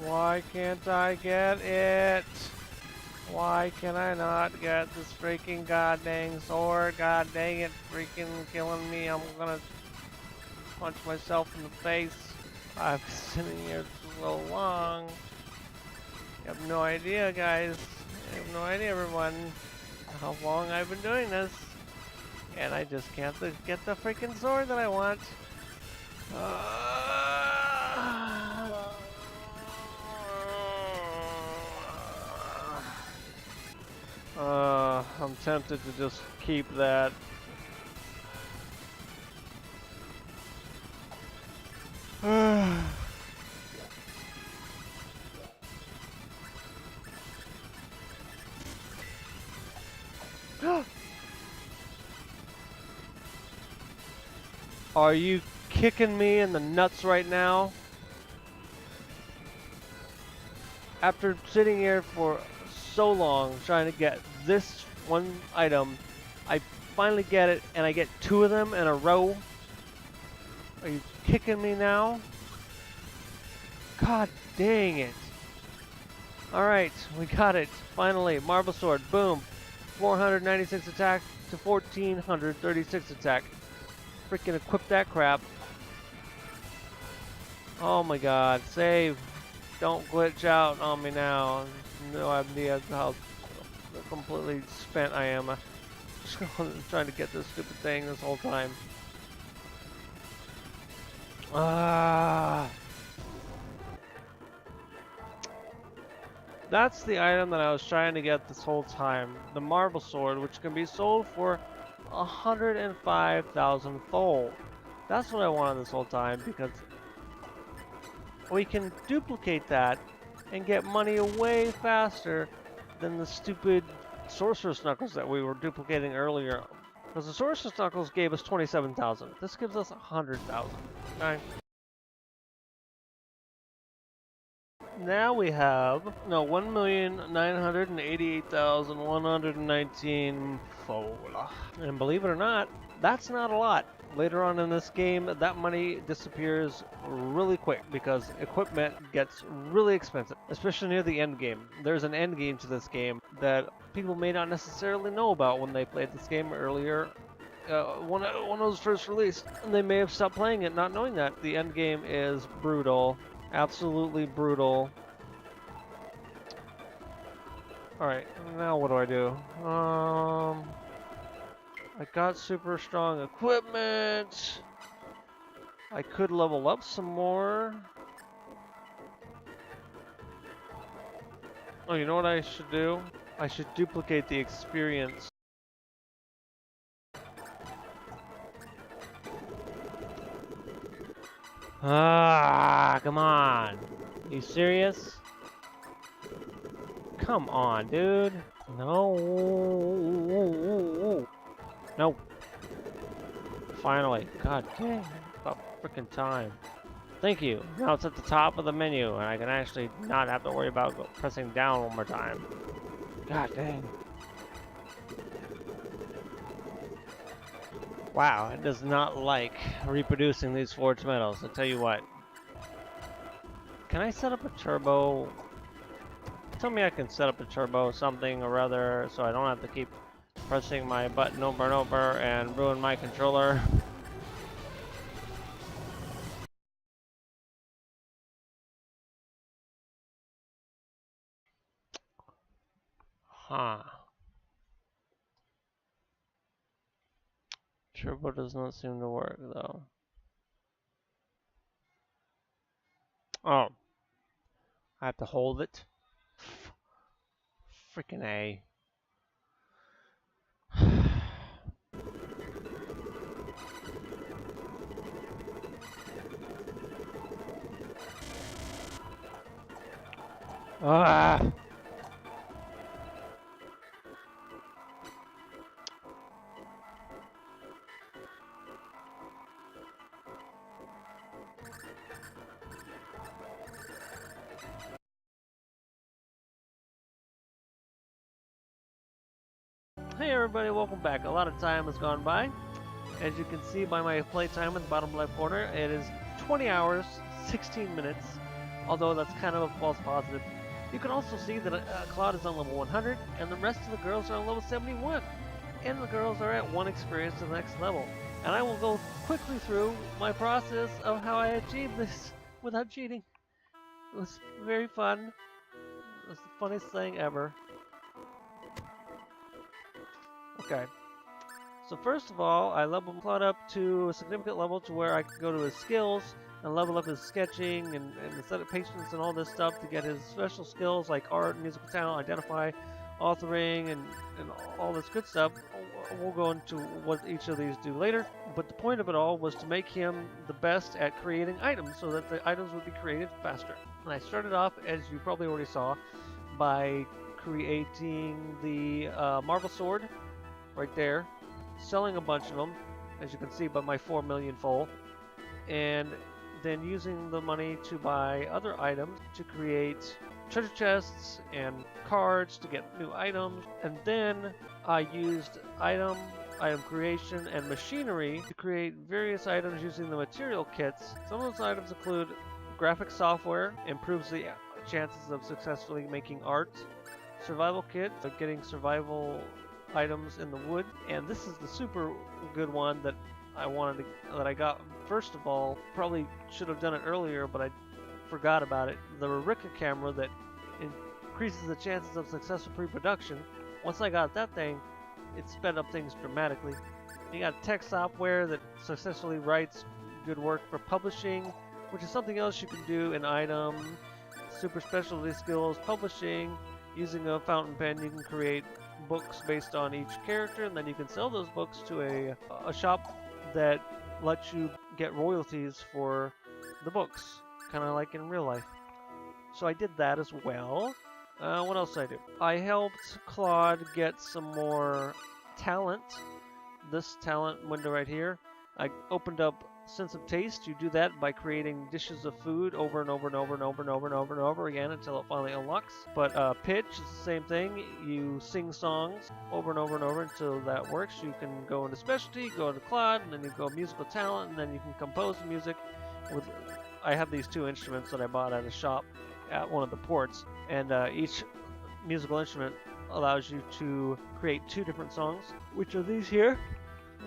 Why can't I get it? Why can I not get this freaking god dang sword? God dang it, freaking killing me. I'm gonna punch myself in the face. I've been sitting here for so long. You have no idea, guys. You have no idea, everyone, how long I've been doing this. And I just can't get the freaking sword that I want. I'm tempted to just keep that. Are you kicking me in the nuts right now? After sitting here for so long trying to get this one item, I finally get it and I get two of them in a row. Are you kicking me now? God dang it. Alright, we got it. Finally, Marble Sword, boom. 496 attack to 1436 attack. Freaking equip that crap. Oh my god, save. Don't glitch out on me now. No idea how completely spent I am. I'm just trying to get this stupid thing this whole time. That's the item that I was trying to get this whole time. The Marble Sword, which can be sold for 105,000 Thol. That's what I wanted this whole time because we can duplicate that and get money way faster than the stupid Sorcerer's Knuckles that we were duplicating earlier. Because the Sorcerer's Knuckles gave us 27,000. This gives us 100,000. Okay. Now we have, no, 1,988,119 Fola. And believe it or not, that's not a lot. Later on in this game, that money disappears really quick because equipment gets really expensive, especially near the end game. There's an end game to this game that people may not necessarily know about when they played this game earlier. When it was first released, and they may have stopped playing it not knowing that. The end game is brutal. Absolutely brutal. Alright, now what do? I got super strong equipment. I could level up some more. Oh, you know what I should do? I should duplicate the experience. Come on. You serious? Come on, dude. No. No. Finally. God dang. About freaking time. Thank you. Now it's at the top of the menu, and I can actually not have to worry about pressing down one more time. God dang. Wow, it does not like reproducing these forged metals. I'll tell you what. Can I set up a turbo? Tell me I can set up a turbo something or other so I don't have to keep pressing my button over and over and ruin my controller. Huh. Turbo does not seem to work though. Oh. I have to hold it? Freaking A. Ah! Hey everybody, welcome back. A lot of time has gone by. As you can see by my playtime in the bottom left corner, it is 20 hours, 16 minutes, although that's kind of a false positive. You can also see that Claude is on level 100, and the rest of the girls are on level 71, and the girls are at 1 experience to the next level. And I will go quickly through my process of how I achieved this without cheating. It was very fun. It was the funniest thing ever. Okay. So first of all, I leveled Claude up to a significant level to where I could go to his skills and level up his sketching and aesthetic patience and all this stuff to get his special skills like art, musical talent, identify, authoring, and all this good stuff. We'll go into what each of these do later, but the point of it all was to make him the best at creating items so that the items would be created faster. And I started off, as you probably already saw, by creating the Marvel Sword right there, selling a bunch of them, as you can see by my 4 million full, and then using the money to buy other items to create treasure chests and cards to get new items. And then I used item creation and machinery to create various items using the material kits. Some of those items include graphic software, improves the chances of successfully making art, survival kit, getting survival items in the wood, and this is the super good one that I got first of all. Probably should have done it earlier, but I forgot about it. The Rika camera that increases the chances of successful pre-production. Once I got that thing, it sped up things dramatically. You got tech software that successfully writes good work for publishing, which is something else you can do in item. Super specialty skills, publishing, using a fountain pen, you can create books based on each character, and then you can sell those books to a shop that lets you get royalties for the books, kind of like in real life. So I did that as well. What else did I do? I helped Claude get some more talent. This talent window right here. I opened up Sense of Taste. You do that by creating dishes of food over and over and over and over and over and over and over again until it finally unlocks. But pitch is the same thing. You sing songs over and over and over until that works. You can go into specialty, go into Claude, and then you go musical talent, and then you can compose music with. I have these 2 instruments that I bought at a shop at one of the ports, and each musical instrument allows you to create 2 different songs, which are these here.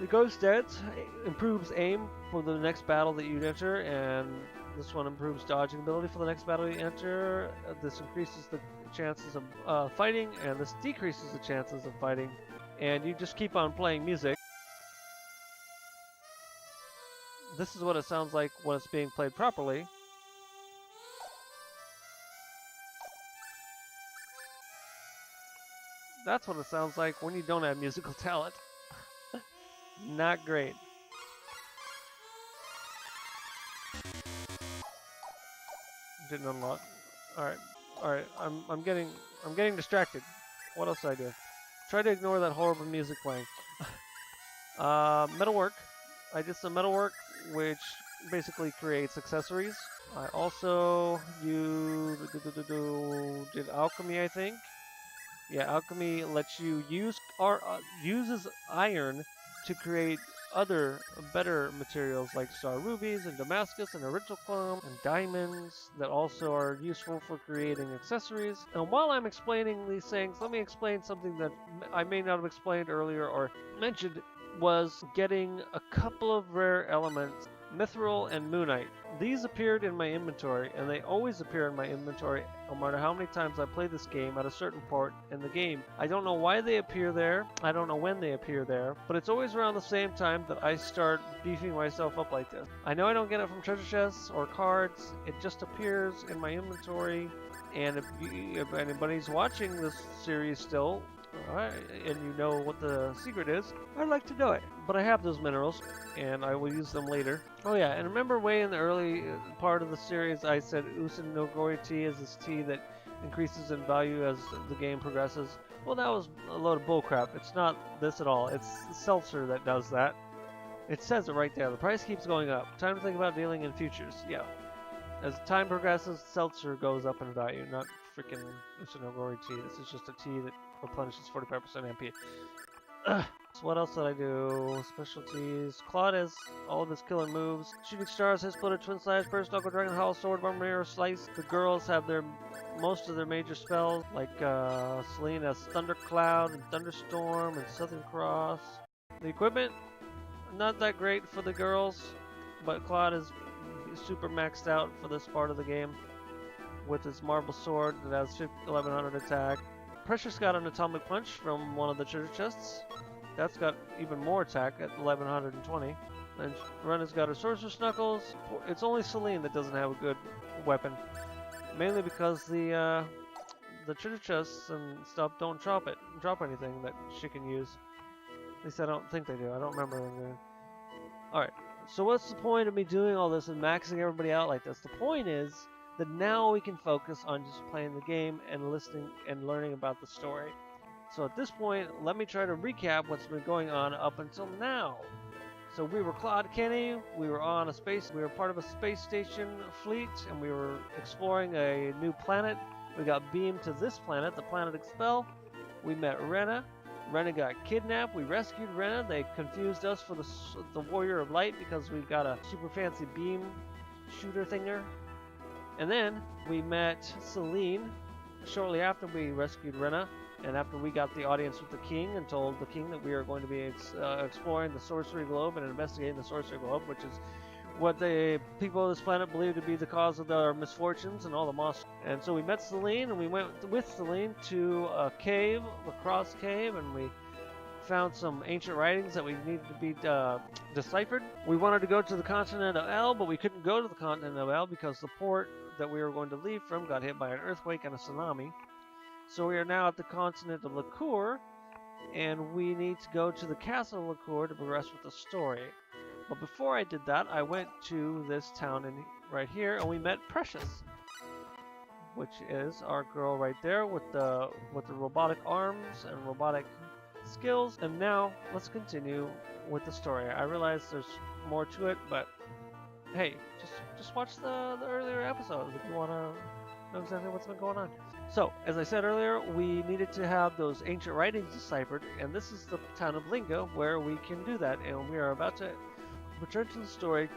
The Ghost Dance improves aim for the next battle that you enter, and this one improves dodging ability for the next battle you enter. This increases the chances of fighting, and this decreases the chances of fighting. And you just keep on playing music. This is what it sounds like when it's being played properly. That's what it sounds like when you don't have musical talent. Not great. Didn't unlock. Alright. I'm getting distracted. What else did I do? Try to ignore that horrible music playing. Metalwork. I did some metalwork, which basically creates accessories. I also did alchemy, I think. Yeah, alchemy lets you uses iron to create other better materials like star rubies and Damascus and Original and diamonds that also are useful for creating accessories. And while I'm explaining these things, let me explain something that I may not have explained earlier or mentioned, was getting a couple of rare elements, Mithril and Moonite. These appeared in my inventory, and they always appear in my inventory no matter how many times I play this game at a certain part in the game. I don't know why they appear there, I don't know when they appear there, but it's always around the same time that I start beefing myself up like this. I know I don't get it from treasure chests or cards, it just appears in my inventory, and if anybody's watching this series still, and you know what the secret is, I'd like to know it. But I have those minerals, and I will use them later. Oh yeah, and remember way in the early part of the series I said Usanogori tea is this tea that increases in value as the game progresses? Well, that was a load of bullcrap. It's not this at all. It's Seltzer that does that. It says it right there. The price keeps going up. Time to think about dealing in futures. Yeah. As time progresses, Seltzer goes up in value, not freaking Usanogori tea. This is just a tea that replenishes 45% MP. Ugh. So what else did I do? Specialties. Claude has all of his killer moves. Shooting Stars has Splitter, Twin Slash, Burst, Knuckle Dragon, Howl, Sword, Bomb, Mirror, Slice. The girls have their most of their major spells, like Celine has Thundercloud and Thunderstorm and Southern Cross. The equipment, not that great for the girls, but Claude is super maxed out for this part of the game with his Marble Sword that has 1100 attack. Precious got an Atomic Punch from one of the treasure chests. That's got even more attack at 1120. And Rena's got her Sorcerer's Knuckles. It's only Celine that doesn't have a good weapon. Mainly because the treasure chests and stuff don't drop anything that she can use. At least I don't think they do. I don't remember them doing. Alright, so what's the point of me doing all this and maxing everybody out like this? The point is that now we can focus on just playing the game and listening and learning about the story. So at this point, let me try to recap what's been going on up until now. So we were Claude Kenny, we were part of a space station fleet, and we were exploring a new planet. We got beamed to this planet, the planet Expel. We met Rena. Rena got kidnapped. We rescued Rena. They confused us for the Warrior of Light because we've got a super fancy beam shooter thinger. And then we met Celine shortly after we rescued Rena, and after we got the audience with the king and told the king that we are going to be exploring the Sorcery Globe and investigating the Sorcery Globe, which is what the people of this planet believe to be the cause of their misfortunes and all the monsters. And so we met Celine, and we went with Celine to a cave, the Cross Cave, and we found some ancient writings that we needed to be deciphered. We wanted to go to the continent of El, but we couldn't go to the continent of El because the port that we were going to leave from got hit by an earthquake and a tsunami. So we are now at the continent of Lacour, and we need to go to the castle of Lacour to progress with the story. But before I did that, I went to this town right here, and we met Precious, which is our girl right there with the robotic arms and robotic skills. And now let's continue with the story. I realize there's more to it, but hey, just watch the earlier episodes if you want to know exactly what's been going on. So, as I said earlier, we needed to have those ancient writings deciphered, and this is the town of Linga where we can do that, and we are about to return to the story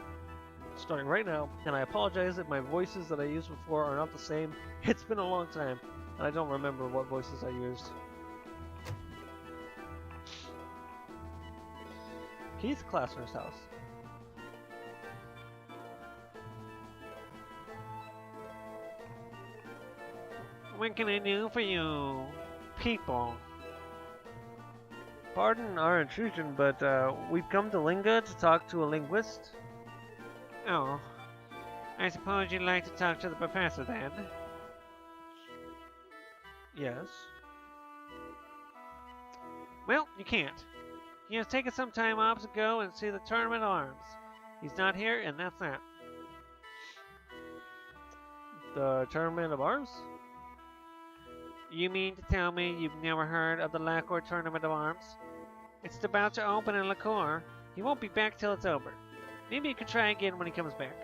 starting right now. And I apologize if my voices that I used before are not the same. It's been a long time, and I don't remember what voices I used. Keith Klassner's house. What can I do for you, people? Pardon our intrusion, but we've come to Linga to talk to a linguist. Oh, I suppose you'd like to talk to the professor then? Yes. Well, you can't. He has taken some time off to go and see the Tournament of Arms. He's not here, and that's that. The Tournament of Arms? You mean to tell me you've never heard of the Lacour Tournament of Arms? It's about to open in Lacour. He won't be back till it's over. Maybe you could try again when he comes back.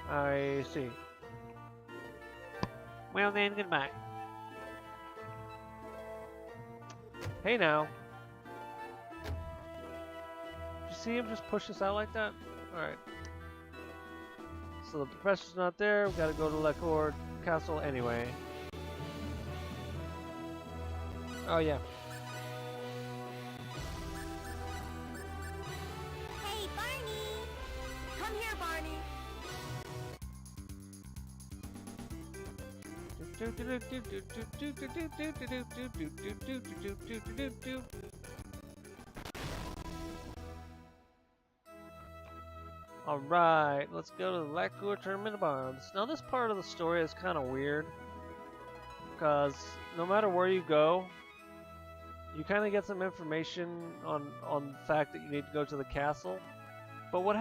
I see. Well then, goodbye. Hey now. Did you see him just push us out like that? Alright. So the professor's not there, we gotta go to Lacour Castle anyway. Oh yeah. Hey Barney! Come here, Barney! Alright, let's go to the Lacour Tournament of Arms. Now this part of the story is kind of weird, because no matter where you go, you kind of get some information on the fact that you need to go to the castle. But what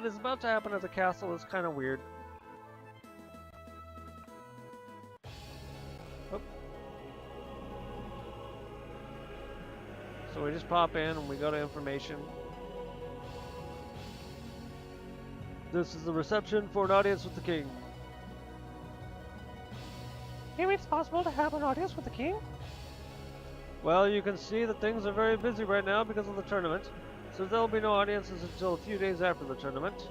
is about to happen at the castle is kind of weird. Oop. So we just pop in and we go to information. This is the reception for an audience with the king. Maybe it's possible to have an audience with the king? Well, you can see that things are very busy right now because of the tournament, so there'll be no audiences until a few days after the tournament.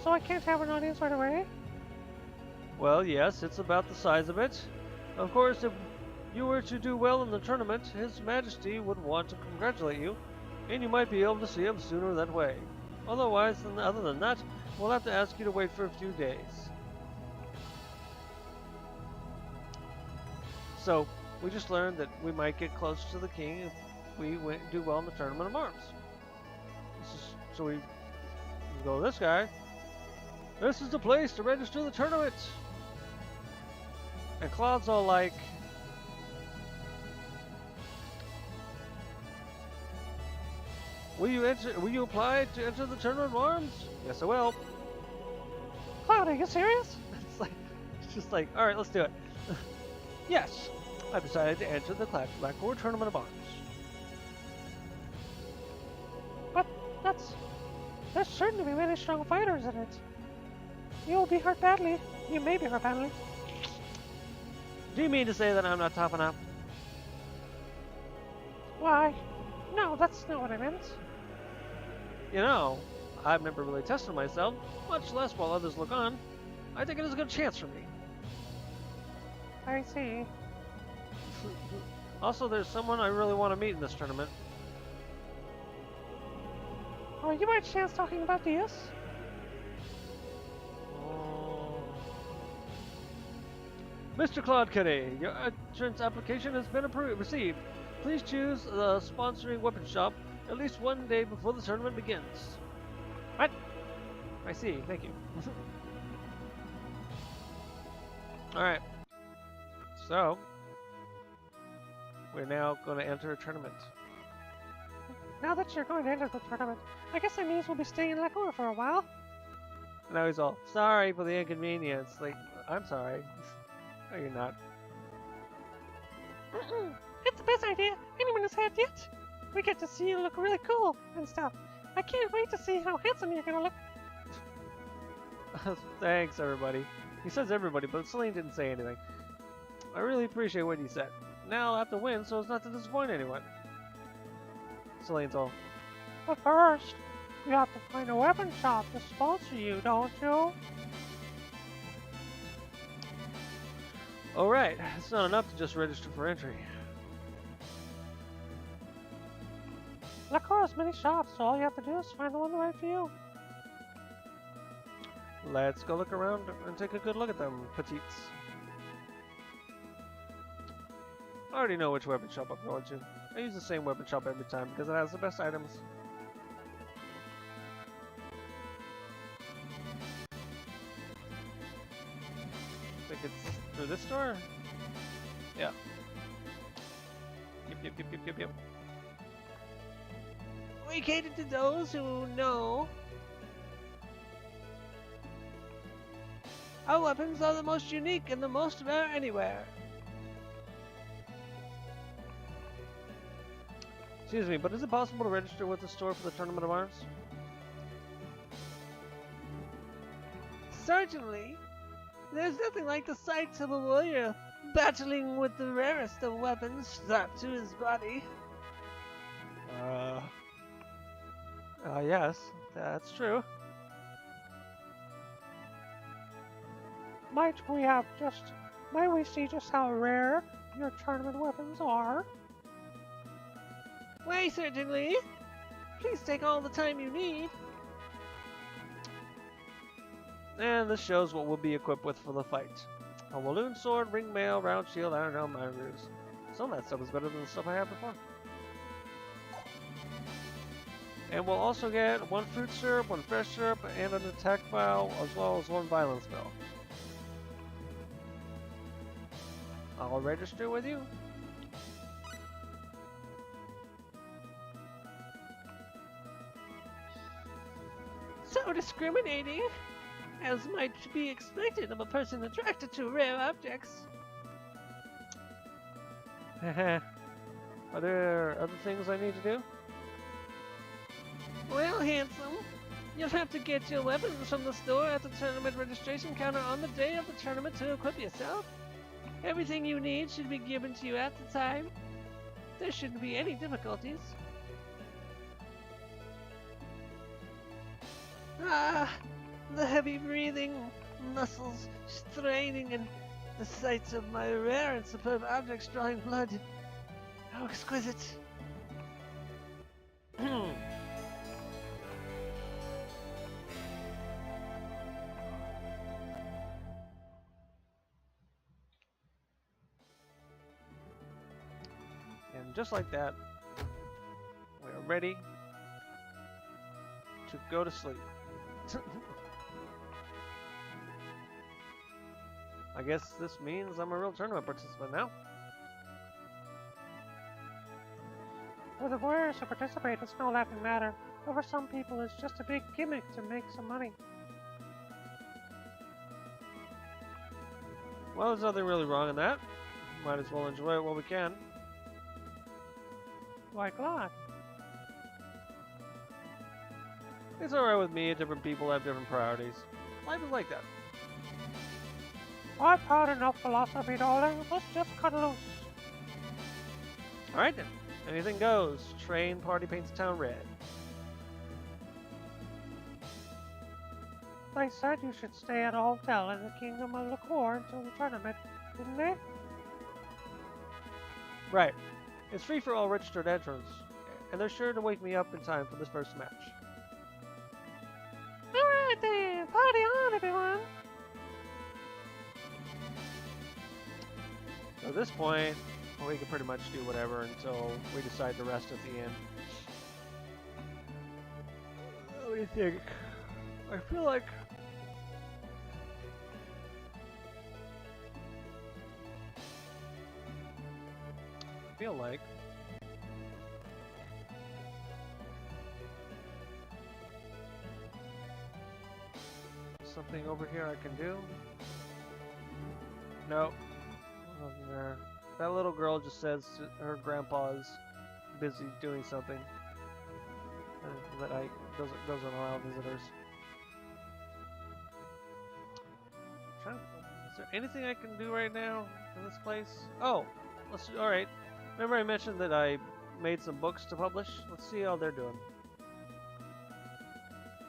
So I can't have an audience right away? Well, yes, it's about the size of it. Of course, if you were to do well in the tournament, His Majesty would want to congratulate you, and you might be able to see him sooner that way. Otherwise, other than that, we'll have to ask you to wait for a few days. So, we just learned that we might get close to the king if we do well in the Tournament of Arms. So we go to this guy. This is the place to register the tournament. And Claude's all like, Will you apply to enter the Tournament of Arms? Yes, I will. Cloud, are you serious? It's just like, all right, let's do it. Yes, I've decided to enter the Blackboard Tournament of Arms. But there's certain to be many strong fighters in it. You will be hurt badly. You may be hurt badly. Do you mean to say that I'm not tough enough? Why? No, that's not what I meant. You know, I've never really tested myself, much less while others look on. I think it is a good chance for me. I see. Also, there's someone I really want to meet in this tournament. Are you by chance talking about Diaz? Mr. Claude Cadet, your entrance application has been received. Please choose the sponsoring weapon shop at least one day before the tournament begins. What? I see, thank you. Alright. So, we're now going to enter a tournament. Now that you're going to enter the tournament, I guess that means we'll be staying in Lacour for a while. Now he's all, sorry for the inconvenience. Like, I'm sorry. No, you're not. It's the best idea anyone has had yet. We get to see you look really cool and stuff. I can't wait to see how handsome you're gonna look. Thanks, everybody. He says everybody, but Celine didn't say anything. I really appreciate what he said. Now I'll have to win so as not to disappoint anyone. Celine's all, but first, you have to find a weapon shop to sponsor you, don't you? Alright, it's not enough to just register for entry. Lacour has many shops, so all you have to do is find the one right for you. Let's go look around and take a good look at them, petites. I already know which weapon shop I'm going to. I use the same weapon shop every time because it has the best items. I think it's through this door? Yeah. Yep. We cater to those who know. Our weapons are the most unique and the most rare anywhere. Excuse me, but is it possible to register with the store for the Tournament of Arms? Certainly. There's nothing like the sight of a warrior battling with the rarest of weapons strapped to his body. Yes, that's true. Might we see just how rare your tournament weapons are? Why, certainly. Please take all the time you need. And this shows what we'll be equipped with for the fight. A Walloon sword, ring mail, round shield, iron helm, iron ruse. Some of that stuff is better than the stuff I had before. And we'll also get one fruit syrup, one fresh syrup, and an attack vial, as well as one violence spell. I'll register with you. So discriminating, as might be expected of a person attracted to rare objects. Are there other things I need to do? Well, handsome, you'll have to get your weapons from the store at the tournament registration counter on the day of the tournament to equip yourself. Everything you need should be given to you at the time. There shouldn't be any difficulties. Ah, the heavy breathing, muscles straining, and the sight of my rare and superb objects drawing blood. How exquisite. And just like that, we are ready to go to sleep. I guess this means I'm a real tournament participant now. For the warriors who participate, it's no laughing matter, but for some people it's just a big gimmick to make some money. Well, there's nothing really wrong in that. Might as well enjoy it while we can. Why, Claude? It's alright with me, different people have different priorities. Life is like that. I've had enough philosophy, darling. Let's just cut loose. Alright then, anything goes. Train party paints the town red. They said you should stay at a hotel in the Kingdom of Liquor until the tournament, didn't they? Right. It's free for all registered entrants, and they're sure to wake me up in time for this first match. Alright then, party on, everyone! So at this point, we can pretty much do whatever until we decide the rest at the end. What do you think? I feel like... something over here I can do. Nope. Nothing there. That little girl just says her grandpa is busy doing something that doesn't allow visitors. Is there anything I can do right now in this place? Oh, all right. Remember I mentioned that I made some books to publish? Let's see how they're doing.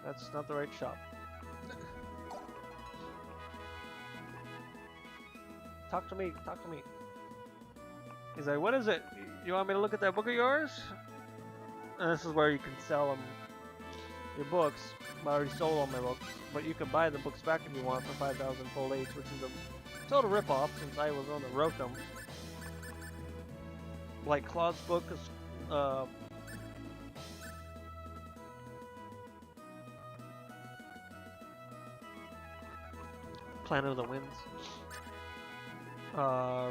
That's not the right shop. Talk to me, talk to me. He's like, what is it? You want me to look at that book of yours? And this is where you can sell them your books. I already sold all my books, but you can buy the books back if you want for 5,000 full H, which is a total ripoff since I was the one that wrote them. Like Claude's book is, Planet of the Winds.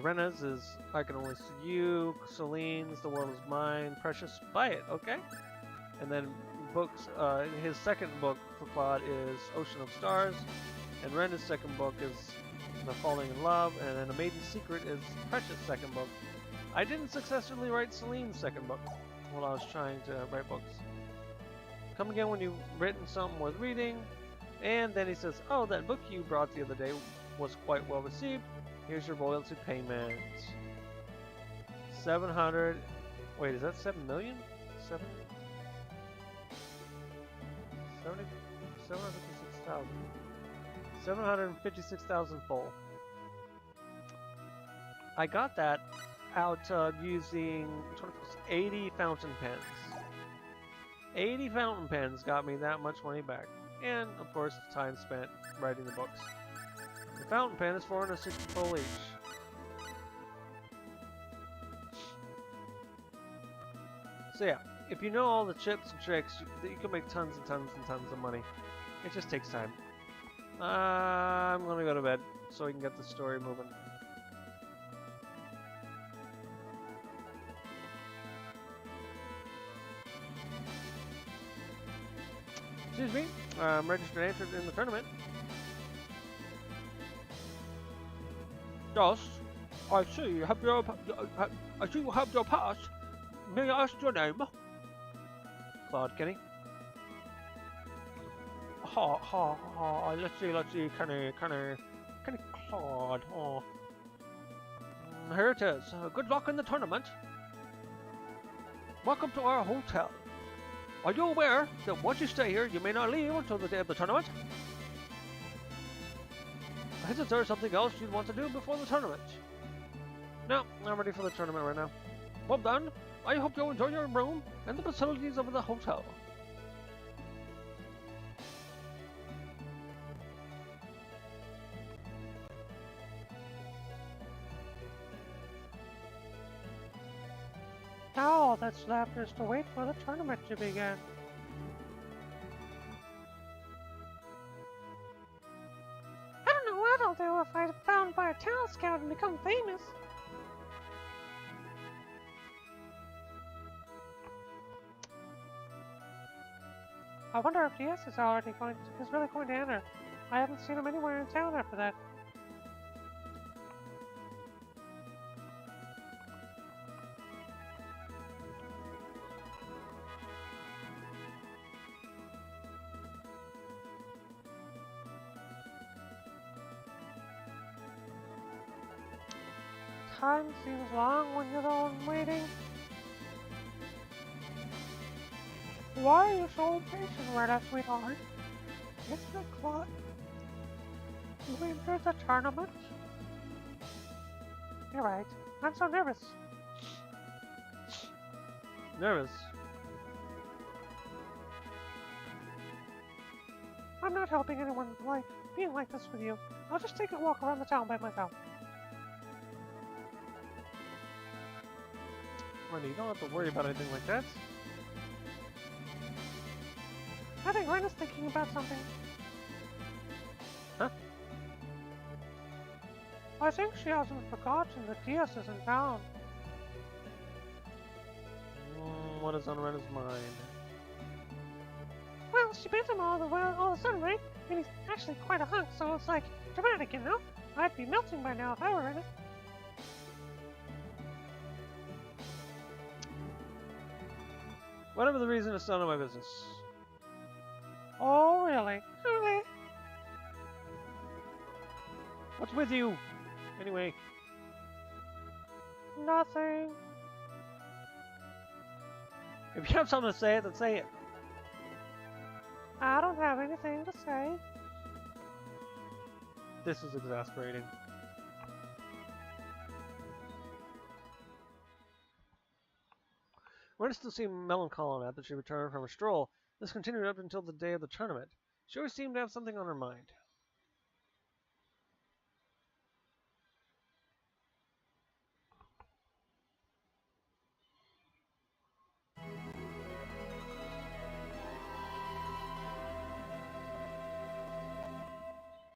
Rena's is I Can Only See You, Celine's The World Is Mine, Precious, buy it, okay? And then books, his second book for Claude is Ocean of Stars, and Rena's second book is The Falling in Love, and then A Maiden's Secret is Precious' second book. I didn't successfully write Celine's second book while I was trying to write books. Come again when you've written something worth reading. And then he says, oh, that book you brought the other day was quite well received. Here's your royalty payment. 700... Wait, is that 7 million? 7... 756,000. 756,000 full. I got that out using 80 fountain pens. 80 fountain pens got me that much money back. And, of course, the time spent writing the books. The fountain pen is 460 full each. So yeah, if you know all the tips and tricks, you can make tons and tons and tons of money. It just takes time. I'm gonna go to bed so we can get the story moving. Excuse me, I'm registered and entered in the tournament. Yes, I see you have your pass. May I ask your name? Claude Kenny. Let's see, Kenny Claude. Here it is. Good luck in the tournament. Welcome to our hotel. Are you aware that once you stay here, you may not leave until the day of the tournament? Is there something else you'd want to do before the tournament? No, I'm ready for the tournament right now. Well done. I hope you enjoy your room and the facilities of the hotel. Now all that's left is to wait for the tournament to begin. I don't know what I'll do if I'm found by a talent scout and become famous. I wonder if DS is really going to enter. I haven't seen him anywhere in town after that. Time seems long when you're the one waiting. Why are you so impatient, Retta, sweetheart? Isn't it clock? You entered the tournament? You're right. I'm so nervous. Nervous. I'm not helping anyone being like this with you. I'll just take a walk around the town by myself. Randy, you don't have to worry about anything like that. I think Rena's thinking about something. Huh? I think she hasn't forgotten that Diaz is in town. What is on Rena's mind? Well, she beat him all the sudden, right? And he's actually quite a hunk, so it's like dramatic, you know? I'd be melting by now if I were Rena. Whatever the reason, it's none of my business. Oh, really? Really? What's with you? Anyway. Nothing. If you have something to say, then say it. I don't have anything to say. This is exasperating. Rena still seemed melancholy after she returned from her stroll. This continued up until the day of the tournament. She always seemed to have something on her mind.